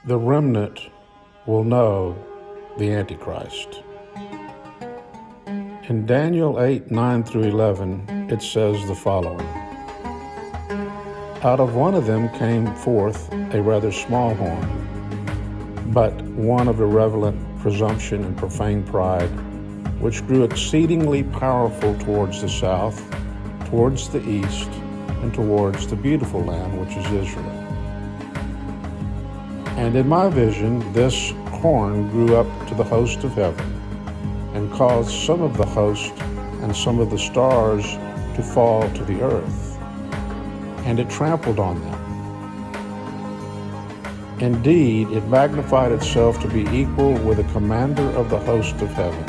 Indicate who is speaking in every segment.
Speaker 1: The remnant will know the Antichrist. In Daniel 8:9 through 11, it says the following. Out of one of them came forth a rather small horn, but one of irreverent presumption and profane pride, which grew exceedingly powerful towards the south, towards the east, and towards the beautiful land, which is Israel. And in my vision, this horn grew up to the host of heaven, and caused some of the host and some of the stars to fall to the earth, and it trampled on them. Indeed, it magnified itself to be equal with the commander of the host of heaven,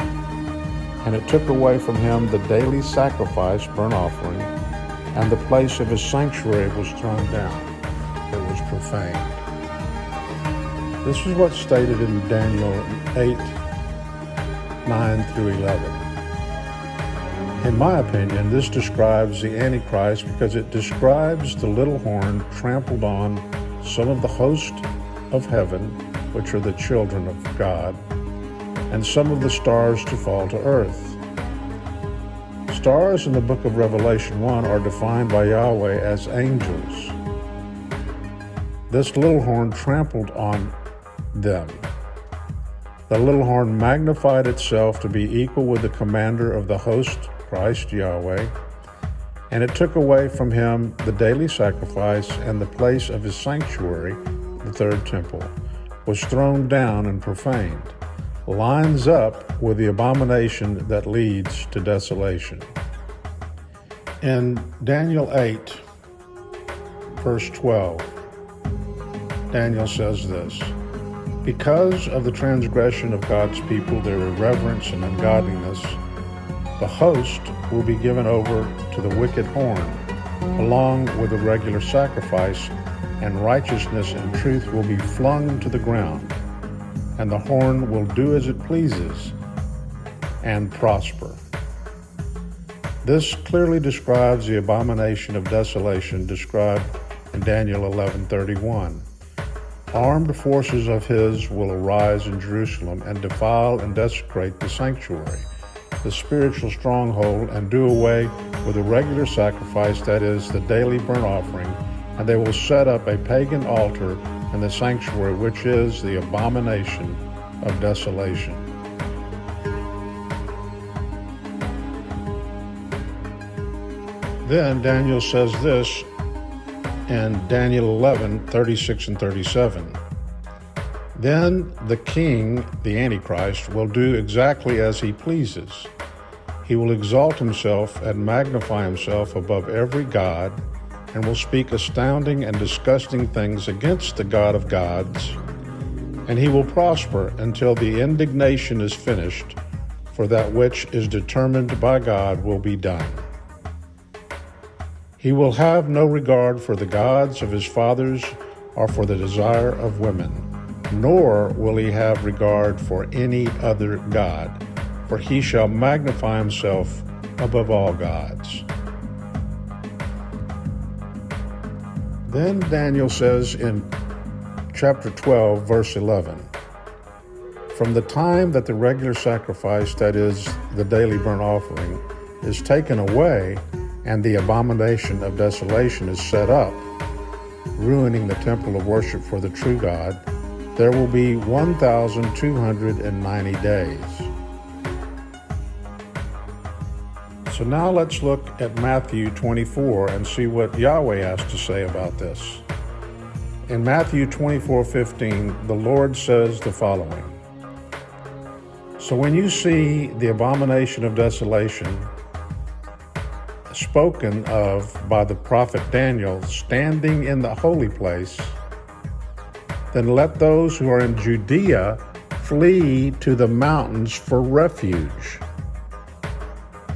Speaker 1: and it took away from him the daily sacrifice, burnt offering, and the place of his sanctuary was thrown down. It was profaned. This is what's stated in Daniel 8:9 through 11. In my opinion, this describes the Antichrist because it describes the little horn trampled on some of the host of heaven, which are the children of God, and some of the stars to fall to earth. Stars in the book of Revelation 1 are defined by Yahweh as angels. This little horn trampled on them. The little horn magnified itself to be equal with the commander of the host, Christ Yahweh, and it took away from him the daily sacrifice, and the place of his sanctuary, the third temple, was thrown down and profaned, lines up with the abomination that leads to desolation. In Daniel 8, verse 12, Daniel says this, because of the transgression of God's people, their irreverence and ungodliness, the host will be given over to the wicked horn, along with the regular sacrifice, and righteousness and truth will be flung to the ground, and the horn will do as it pleases and prosper. This clearly describes the abomination of desolation described in Daniel 11:31. Armed forces of his will arise in Jerusalem and defile and desecrate the sanctuary, the spiritual stronghold, and do away with the regular sacrifice, that is, the daily burnt offering, and they will set up a pagan altar in the sanctuary, which is the abomination of desolation. Then Daniel says this in Daniel 11:36 and 37. Then the king, the Antichrist, will do exactly as he pleases. He will exalt himself and magnify himself above every god, and will speak astounding and disgusting things against the God of gods, and he will prosper until the indignation is finished, for that which is determined by God will be done. He will have no regard for the gods of his fathers or for the desire of women, nor will he have regard for any other god, for he shall magnify himself above all gods. Then Daniel says in chapter 12, verse 11, from the time that the regular sacrifice, that is, the daily burnt offering, is taken away, and the abomination of desolation is set up, ruining the temple of worship for the true God, there will be 1,290 days. So now let's look at Mathew 24 and see what Yahweh has to say about this. In Mathew 24:15, the Lord says the following. So when you see the abomination of desolation spoken of by the prophet Daniel standing in the holy place, then let those who are in Judea flee to the mountains for refuge.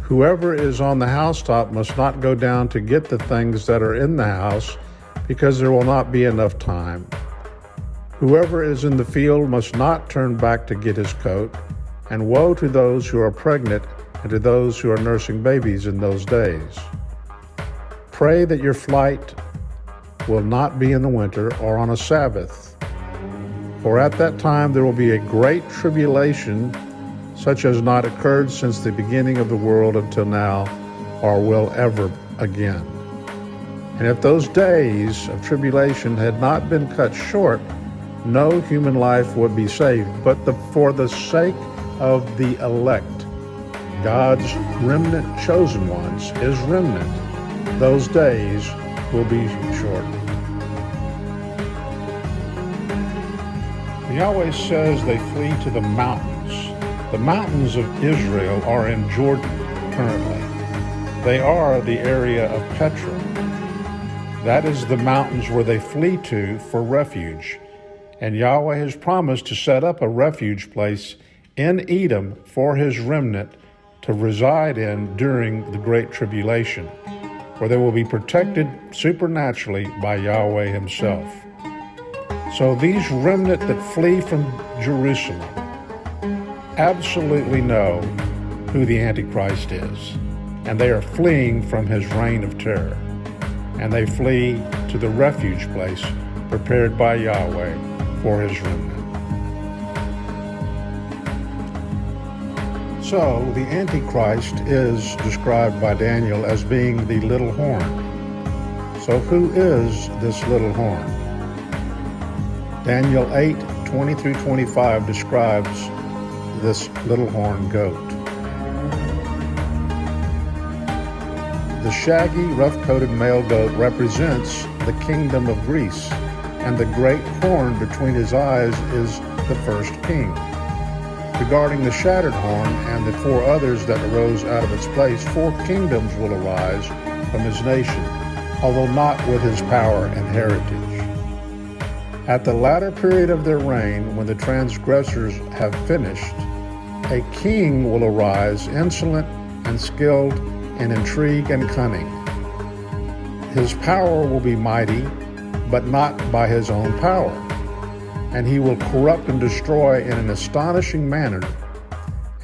Speaker 1: Whoever is on the housetop must not go down to get the things that are in the house, because there will not be enough time. Whoever is in the field must not turn back to get his coat, and woe to those who are pregnant and to those who are nursing babies in those days. Pray that your flight will not be in the winter or on a Sabbath, For at that time there will be a great tribulation, such as not occurred since the beginning of the world until now, or will ever again. And if those days of tribulation had not been cut short, no human life would be saved. But for the sake of the elect, God's remnant chosen ones, his remnant, those days will be shortened. Yahweh says they flee to the mountains. The mountains of Israel are in Jordan currently. They are the area of Petra. That is the mountains where they flee to for refuge. And Yahweh has promised to set up a refuge place in Edom for his remnant to reside in during the Great Tribulation, where they will be protected supernaturally by Yahweh himself. So these remnant that flee from Jerusalem absolutely know who the Antichrist is, and they are fleeing from his reign of terror, and they flee to the refuge place prepared by Yahweh for his remnant. So the Antichrist is described by Daniel as being the little horn. So who is this little horn? Daniel 8:20 through 25 describes this little horn goat. The shaggy, rough-coated male goat represents the kingdom of Greece, and the great horn between his eyes is the first king. Regarding the shattered horn and the four others that arose out of its place, 4 kingdoms will arise from his nation, although not with his power and heritage. At the latter period of their reign, when the transgressors have finished, a king will arise, insolent and skilled in intrigue and cunning. His power will be mighty, but not by his own power, and he will corrupt and destroy in an astonishing manner,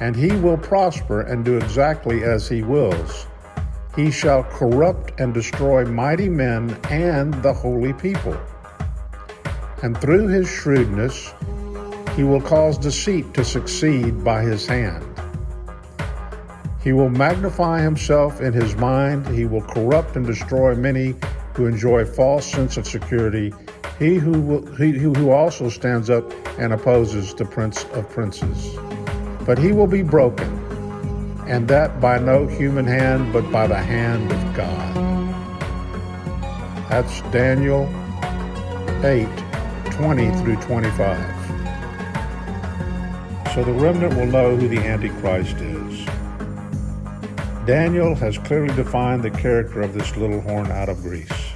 Speaker 1: and he will prosper and do exactly as he wills. He shall corrupt and destroy mighty men and the holy people. And through his shrewdness, he will cause deceit to succeed by his hand. He will magnify himself in his mind. He will corrupt and destroy many who enjoy a false sense of security. He who also stands up and opposes the Prince of Princes. But he will be broken, and that by no human hand, but by the hand of God. That's Daniel 8:20 through 25. So the remnant will know who the Antichrist is. Daniel has clearly defined the character of this little horn out of Greece.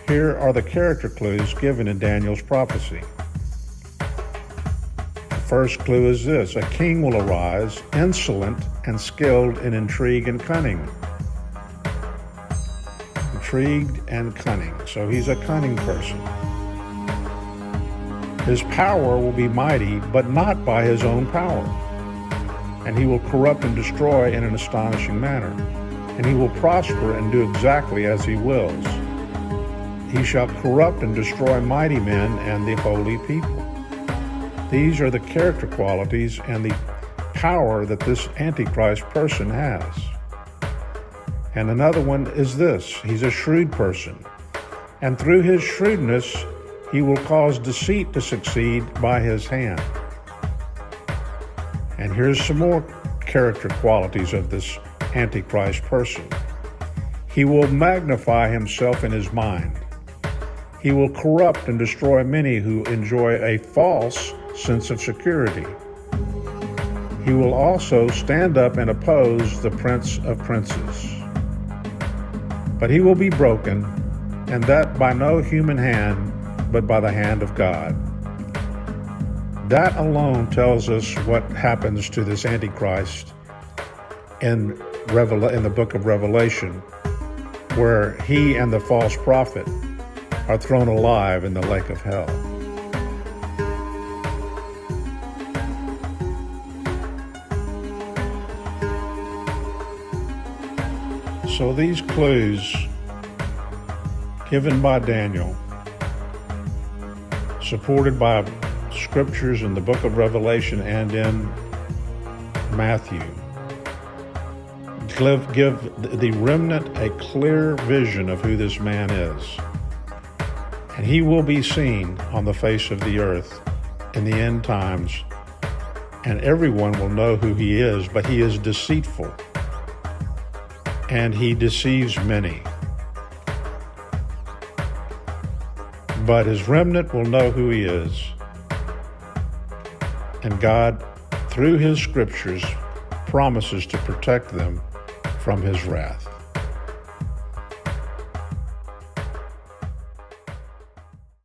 Speaker 1: Here are the character clues given in Daniel's prophecy. The first clue is this: a king will arise, insolent and skilled in intrigue and cunning. Intrigued and cunning. So he's a cunning person. His power will be mighty, but not by his own power. And he will corrupt and destroy in an astonishing manner. And he will prosper and do exactly as he wills. He shall corrupt and destroy mighty men and the holy people. These are the character qualities and the power that this Antichrist person has. And another one is this: he's a shrewd person. And through his shrewdness, he will cause deceit to succeed by his hand. And here's some more character qualities of this Antichrist person. He will magnify himself in his mind. He will corrupt and destroy many who enjoy a false sense of security. He will also stand up and oppose the Prince of Princes. But he will be broken, and that by no human hand, but by the hand of God. That alone tells us what happens to this Antichrist in the book of Revelation, where he and the false prophet are thrown alive in the lake of hell. So these clues given by Daniel, supported by scriptures in the book of Revelation and in Mathew give the remnant a clear vision of who this man is. And he will be seen on the face of the earth in the end times, and everyone will know who he is, but he is deceitful, and he deceives many. But his remnant will know who he is, and God, through his scriptures, promises to protect them from his wrath.